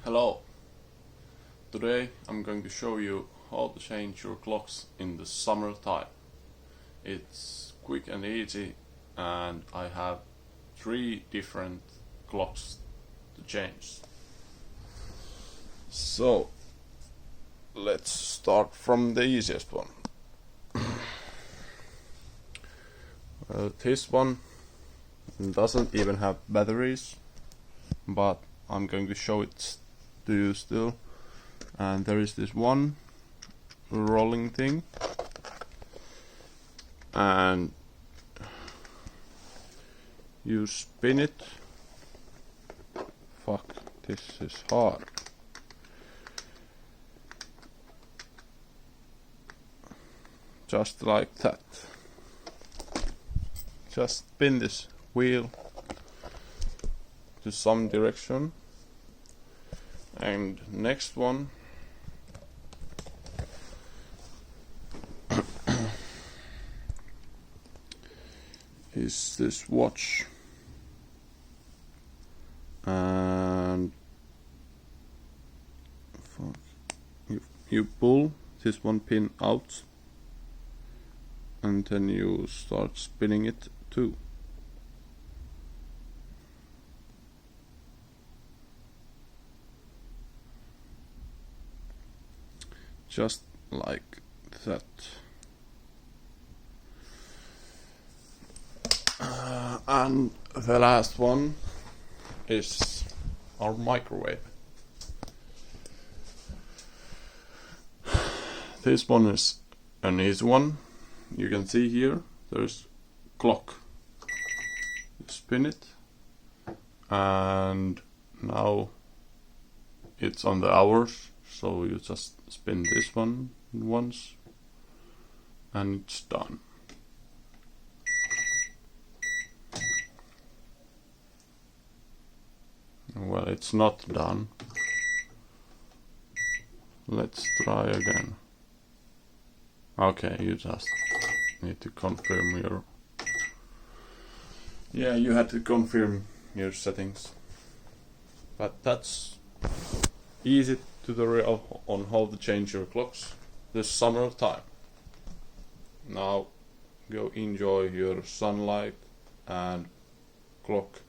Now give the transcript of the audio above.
Hello. Today I'm going to show you how to change your clocks in the summertime. It's quick and easy, and I have 3 different clocks to change. So let's start from the easiest one. This one doesn't even have batteries, but I'm going to show it to you still. And there is this one rolling thing, and you spin it. Fuck, this is hard. Just like that. Just spin this wheel to some direction. And next one is this watch, and you pull this one pin out, and then you start spinning it too. Just like that. And the last one is our microwave. This one is an easy one. You can see here there's clock. You spin it, and now it's on the hours. So you just spin this one once, and it's done. Well, it's not done. Let's try again. Okay, you just need to confirm your... Yeah, you had to confirm your settings. But that's easy tutorial on how to change your clocks this summertime. Now go enjoy your sunlight and clock